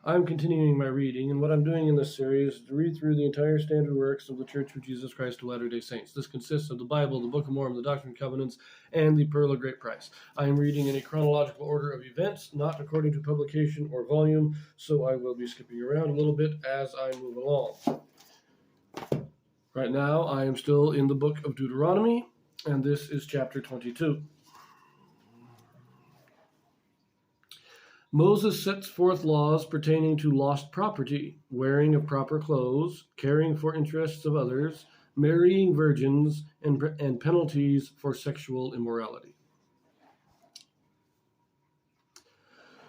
I'm continuing my reading, and what I'm doing in this series is to read through the entire standard works of the Church of Jesus Christ of Latter-day Saints. This consists of the Bible, the Book of Mormon, the Doctrine and Covenants, and the Pearl of Great Price. I am reading in a chronological order of events, not according to publication or volume, so I will be skipping around a little bit as I move along. Right now, I am still in the book of Deuteronomy, and this is chapter 22. Moses sets forth laws pertaining to lost property, wearing of proper clothes, caring for interests of others, marrying virgins, and penalties for sexual immorality.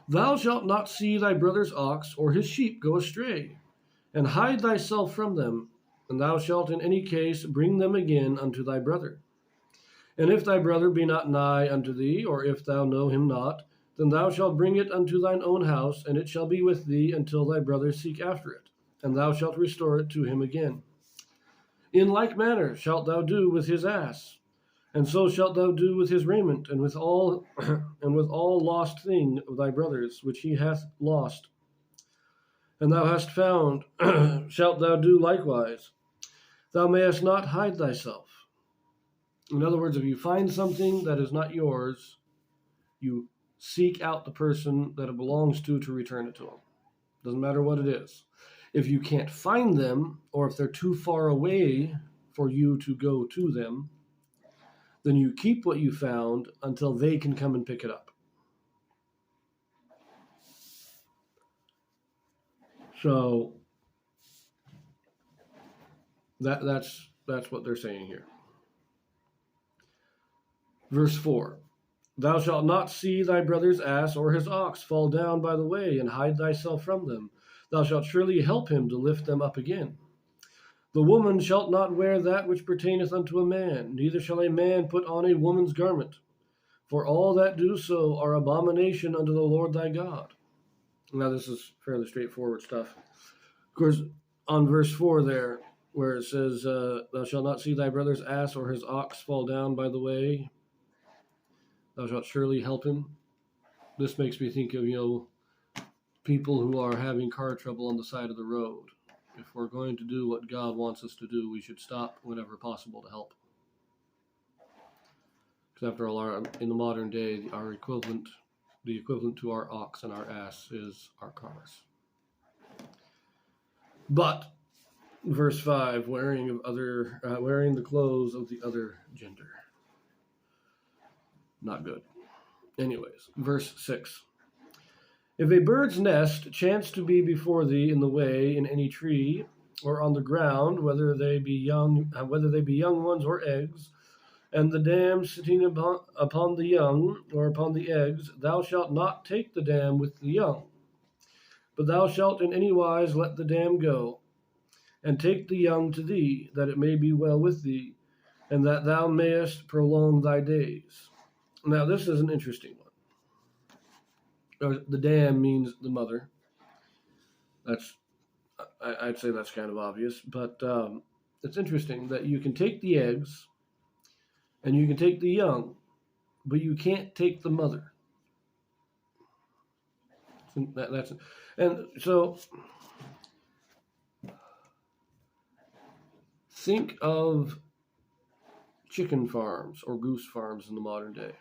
Thou shalt not see thy brother's ox or his sheep go astray, and hide thyself from them, and thou shalt in any case bring them again unto thy brother. And if thy brother be not nigh unto thee, or if thou know him not, then thou shalt bring it unto thine own house, and it shall be with thee until thy brother seek after it, and thou shalt restore it to him again. In like manner shalt thou do with his ass, and so shalt thou do with his raiment, and with all lost thing of thy brother's which he hath lost. And thou hast found, shalt thou do likewise. Thou mayest not hide thyself. In other words, if you find something that is not yours, you seek out the person that it belongs to return it to them. Doesn't matter what it is. If you can't find them, or if they're too far away for you to go to them, then you keep what you found until they can come and pick it up. So that's what they're saying here. Verse 4. Thou shalt not see thy brother's ass or his ox fall down by the way, and hide thyself from them. Thou shalt surely help him to lift them up again. The woman shalt not wear that which pertaineth unto a man, neither shall a man put on a woman's garment. For all that do so are abomination unto the Lord thy God. Now this is fairly straightforward stuff. Of course, on verse 4 there, where it says, thou shalt not see thy brother's ass or his ox fall down by the way, thou shalt surely help him. This makes me think of, people who are having car trouble on the side of the road. If we're going to do what God wants us to do, we should stop whenever possible to help. Because after all, in the modern day, the equivalent to our ox and our ass is our cars. But verse 5, wearing the clothes of the other gender. Not good. Anyways, verse 6. If a bird's nest chance to be before thee in the way, in any tree, or on the ground, whether they be young ones or eggs, and the dam sitting upon the young or upon the eggs, thou shalt not take the dam with the young, but thou shalt in any wise let the dam go, and take the young to thee, that it may be well with thee, and that thou mayest prolong thy days. Now, this is an interesting one. The dam means the mother. I'd say that's kind of obvious, but it's interesting that you can take the eggs and you can take the young, but you can't take the mother. And so think of chicken farms or goose farms in the modern day.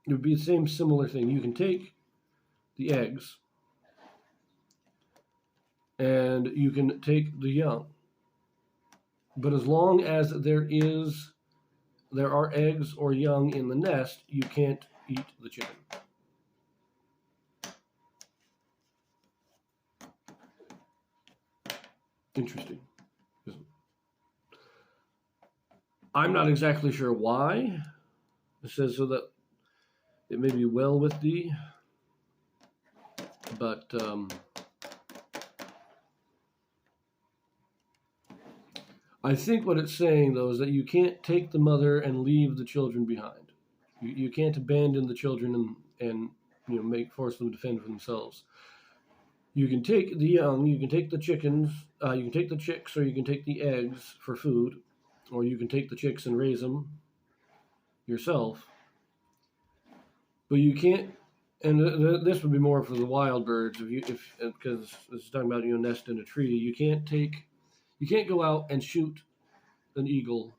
It would be the same similar thing. You can take the eggs and you can take the young. But as long as there are eggs or young in the nest, you can't eat the chicken. Interesting, isn't it? I'm not exactly sure why. It says so that it may be well with thee, but I think what it's saying, though, is that you can't take the mother and leave the children behind. You can't abandon the children and force them to fend for themselves. You can take the young, you can take the chickens, you can take the chicks, or you can take the eggs for food, or you can take the chicks and raise them yourself. But you can't And this would be more for the wild birds, if because it's talking about nest in a tree. You can't go out and shoot an eagle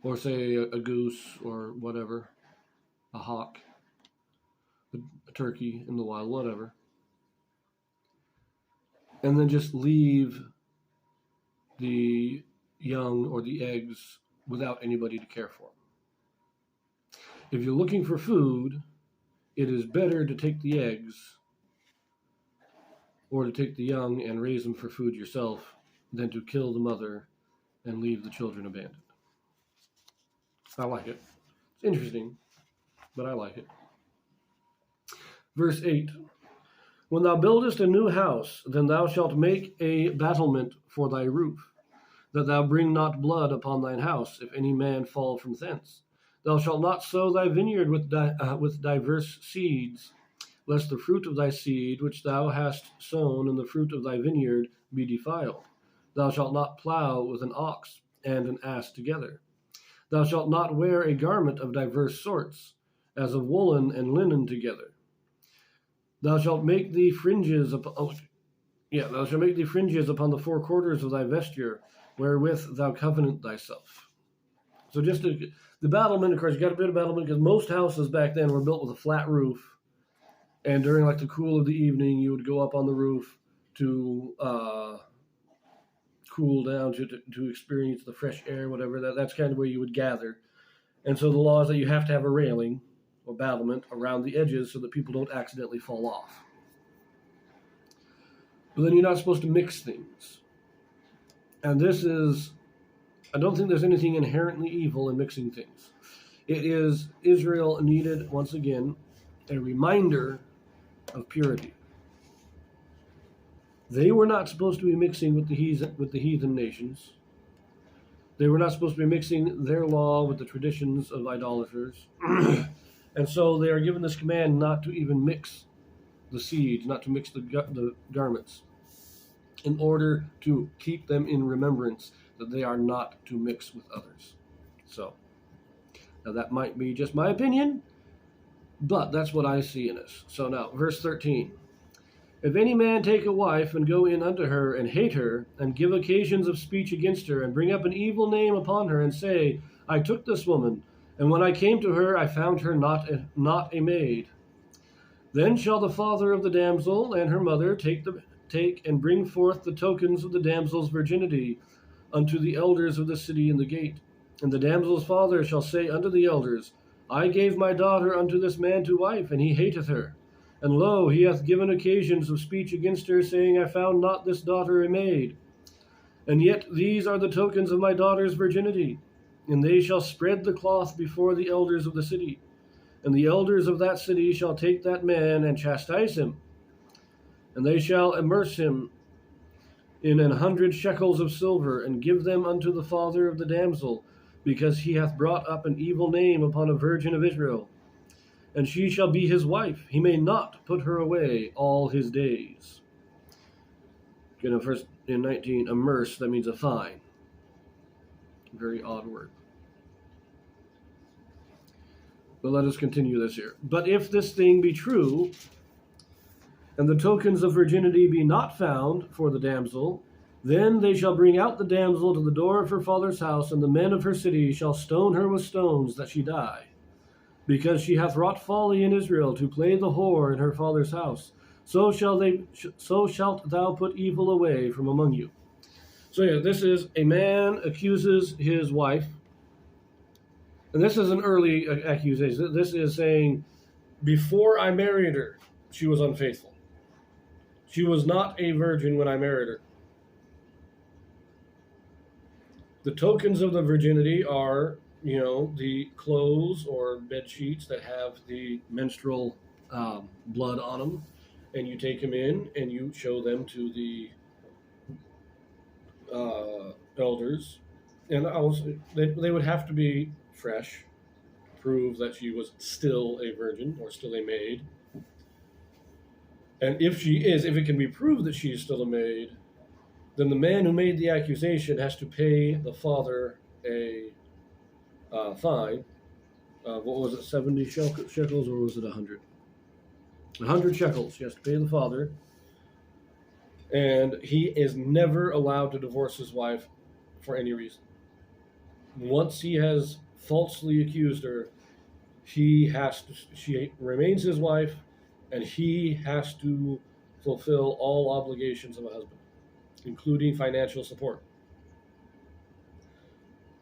or say a goose or whatever, a hawk, a turkey in the wild, whatever, and then just leave the young or the eggs without anybody to care for. If you're looking for food, it is better to take the eggs or to take the young and raise them for food yourself than to kill the mother and leave the children abandoned. I like it. It's interesting, but I like it. Verse 8. When thou buildest a new house, then thou shalt make a battlement for thy roof, that thou bring not blood upon thine house, if any man fall from thence. Thou shalt not sow thy vineyard with diverse seeds, lest the fruit of thy seed which thou hast sown and the fruit of thy vineyard be defiled. Thou shalt not plow with an ox and an ass together. Thou shalt not wear a garment of diverse sorts, as of woolen and linen together. Thou shalt make thee fringes upon the four quarters of thy vesture, wherewith thou covenant thyself. So the battlement, of course, you got a bit of battlement because most houses back then were built with a flat roof, and during like the cool of the evening, you would go up on the roof to cool down, to experience the fresh air, whatever. That's kind of where you would gather. And so the law is that you have to have a railing or battlement around the edges so that people don't accidentally fall off. But then you're not supposed to mix things. And I don't think there's anything inherently evil in mixing things. Israel needed, once again, a reminder of purity. They were not supposed to be mixing with the heathen nations. They were not supposed to be mixing their law with the traditions of idolaters. And so they are given this command not to even mix the seeds, not to mix the garments, in order to keep them in remembrance that they are not to mix with others. So, now that might be just my opinion, but that's what I see in this. So now, verse 13. If any man take a wife and go in unto her and hate her, and give occasions of speech against her, and bring up an evil name upon her, and say, I took this woman, and when I came to her, I found her not a maid. Then shall the father of the damsel and her mother take and bring forth the tokens of the damsel's virginity unto the elders of the city in the gate. And the damsel's father shall say unto the elders, I gave my daughter unto this man to wife, and he hateth her. And lo, he hath given occasions of speech against her, saying, I found not this daughter a maid. And yet these are the tokens of my daughter's virginity. And they shall spread the cloth before the elders of the city. And the elders of that city shall take that man and chastise him. And they shall immerse him in 100 shekels of silver, and give them unto the father of the damsel, because he hath brought up an evil name upon a virgin of Israel. And she shall be his wife. He may not put her away all his days. First in 19, immerse, that means a fine. Very odd word. But let us continue this here. But if this thing be true, and the tokens of virginity be not found for the damsel, then they shall bring out the damsel to the door of her father's house, and the men of her city shall stone her with stones that she die, because she hath wrought folly in Israel to play the whore in her father's house. So shalt thou put evil away from among you. So yeah, this is a man accuses his wife, and this is an early accusation. This is saying, before I married her, she was unfaithful. She was not a virgin when I married her. The tokens of the virginity are, the clothes or bed sheets that have the menstrual blood on them, and you take them in and you show them to the elders, and also they would have to be fresh, to prove that she was still a virgin or still a maid. And if it can be proved that she is still a maid, then the man who made the accusation has to pay the father a fine what was it, 70 shekels, or was it 100? 100 shekels. He has to pay the father. And he is never allowed to divorce his wife for any reason. Once he has falsely accused her, she remains his wife, and he has to fulfill all obligations of a husband, including financial support.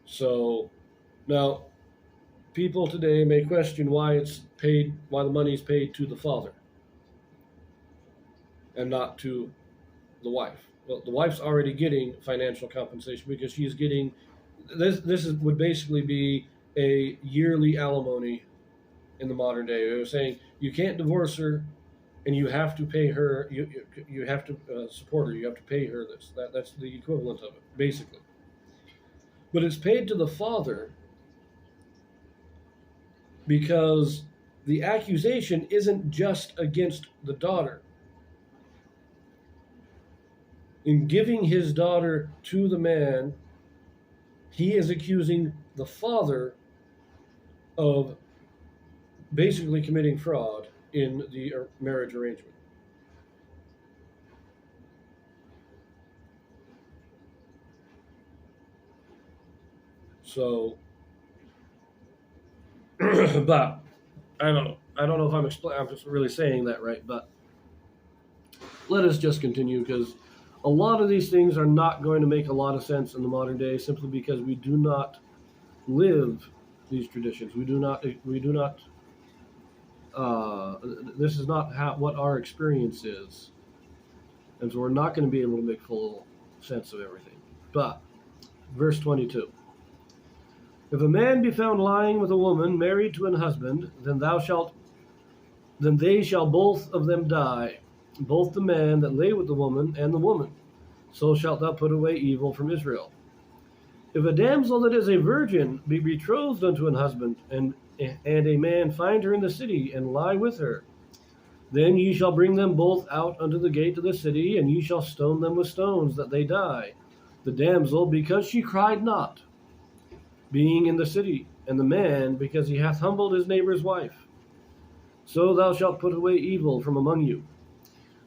So now people today may question why the money is paid to the father and not to the wife. Well, the wife's already getting financial compensation because she is getting would basically be a yearly alimony in the modern day. They were saying you can't divorce her, and you have to pay her. You have to support her. You have to pay her this. That's the equivalent of it, basically. But it's paid to the father because the accusation isn't just against the daughter. In giving his daughter to the man, he is accusing the father of basically committing fraud in the marriage arrangement. So, but I don't know. I don't know if I'm just really saying that right, but let us just continue, because a lot of these things are not going to make a lot of sense in the modern day, simply because we do not live these traditions. We do not. This is not what our experience is, and so we're not going to be able to make full sense of everything. But verse 22. If a man be found lying with a woman married to an husband, then they shall both of them die, both the man that lay with the woman and the woman. So shalt thou put away evil from Israel. If a damsel that is a virgin be betrothed unto an husband, and a man find her in the city, and lie with her, then ye shall bring them both out unto the gate of the city, and ye shall stone them with stones, that they die. The damsel, because she cried not, being in the city, and the man, because he hath humbled his neighbor's wife. So thou shalt put away evil from among you.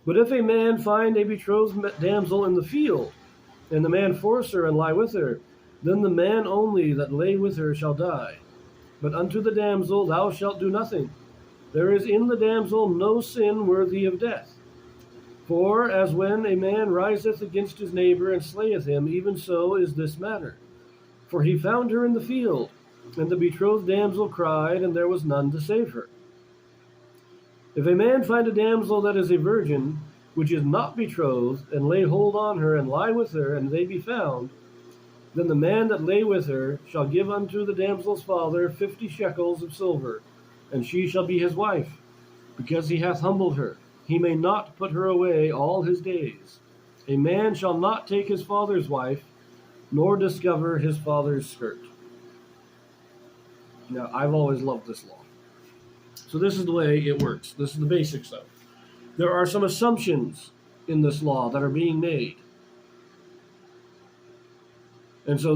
But if a man find a betrothed damsel in the field, and the man force her and lie with her, then the man only that lay with her shall die. But unto the damsel thou shalt do nothing. There is in the damsel no sin worthy of death. For as when a man riseth against his neighbor and slayeth him, even so is this matter. For he found her in the field, and the betrothed damsel cried, and there was none to save her. If a man find a damsel that is a virgin, which is not betrothed, and lay hold on her, and lie with her, and they be found, then the man that lay with her shall give unto the damsel's father 50 shekels of silver, and she shall be his wife, because he hath humbled her. He may not put her away all his days. A man shall not take his father's wife, nor discover his father's skirt. Now, I've always loved this law. So this is the way it works. This is the basics of it. There are some assumptions in this law that are being made. And so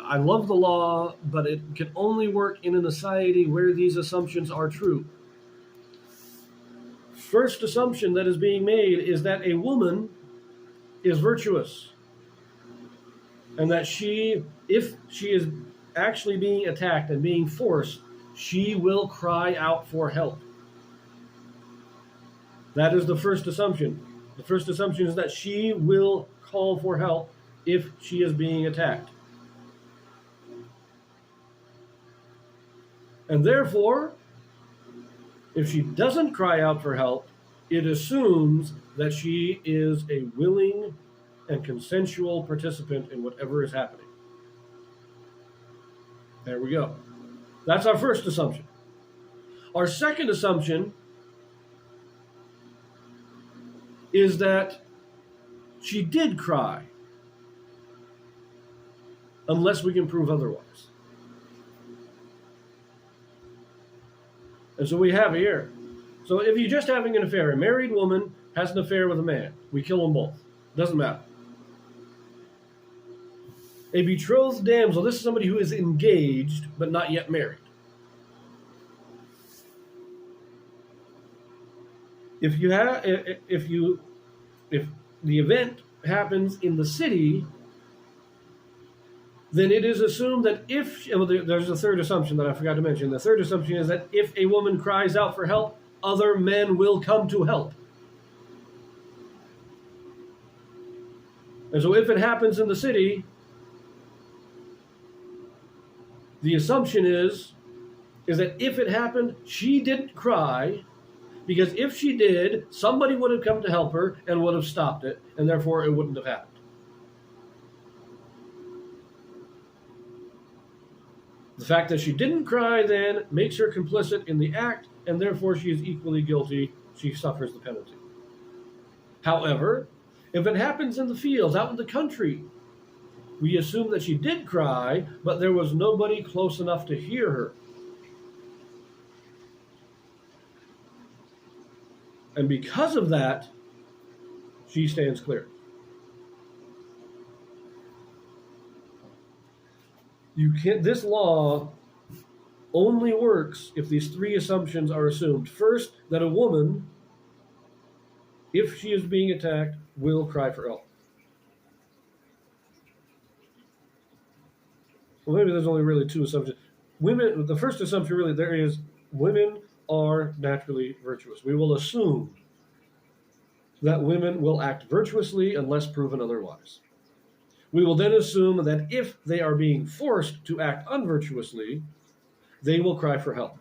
I love the law, but it can only work in a society where these assumptions are true. First assumption that is being made is that a woman is virtuous, and that if she is actually being attacked and being forced, she will cry out for help. That is the first assumption. The first assumption is that she will call for help if she is being attacked. And therefore, if she doesn't cry out for help, it assumes that she is a willing and consensual participant in whatever is happening. There we go. That's our first assumption. Our second assumption is that she did cry, unless we can prove otherwise. And so we have here. So if you're just having an affair, a married woman has an affair with a man, we kill them both. Doesn't matter. A betrothed damsel, this is somebody who is engaged but not yet married. If you have, if the event happens in the city, then it is assumed that there's a third assumption that I forgot to mention. The third assumption is that if a woman cries out for help, other men will come to help. And so if it happens in the city, the assumption is that if it happened, she didn't cry, because if she did, somebody would have come to help her and would have stopped it, and therefore it wouldn't have happened. The fact that she didn't cry then makes her complicit in the act, and therefore she is equally guilty. She suffers the penalty. However, if it happens in the fields, out in the country, we assume that she did cry, but there was nobody close enough to hear her. And because of that, she stands clear. This law only works if these three assumptions are assumed. First, that a woman, if she is being attacked, will cry for help. Well, maybe there's only really two assumptions. The first assumption really there is women are naturally virtuous. We will assume that women will act virtuously unless proven otherwise. We will then assume that if they are being forced to act unvirtuously, they will cry for help.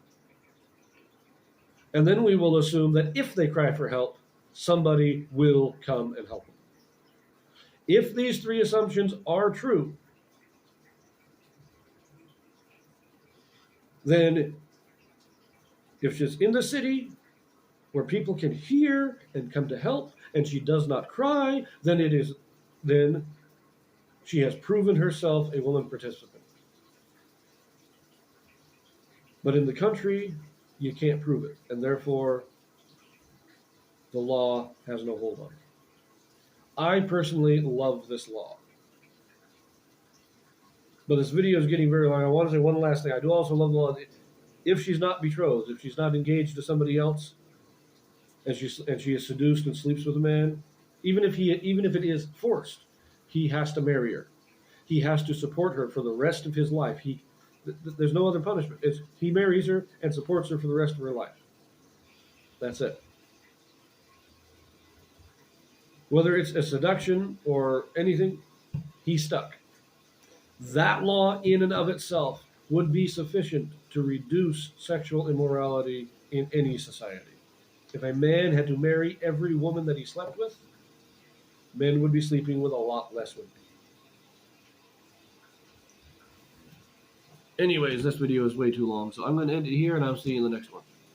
And then we will assume that if they cry for help, somebody will come and help them. If these three assumptions are true, then if she's in the city where people can hear and come to help, and she does not cry, then she has proven herself a woman participant. But in the country, you can't prove it, and therefore the law has no hold on it. I personally love this law. But this video is getting very long. I want to say one last thing. I do also love the law. If she's not betrothed, if she's not engaged to somebody else, and she is seduced and sleeps with a man, even if it is forced, he has to marry her. He has to support her for the rest of his life. There's no other punishment. He marries her and supports her for the rest of her life. That's it. Whether it's a seduction or anything, he's stuck. That law in and of itself would be sufficient to reduce sexual immorality in any society. If a man had to marry every woman that he slept with, men would be sleeping with a lot less women. Anyways, this video is way too long, so I'm going to end it here, and I'll see you in the next one.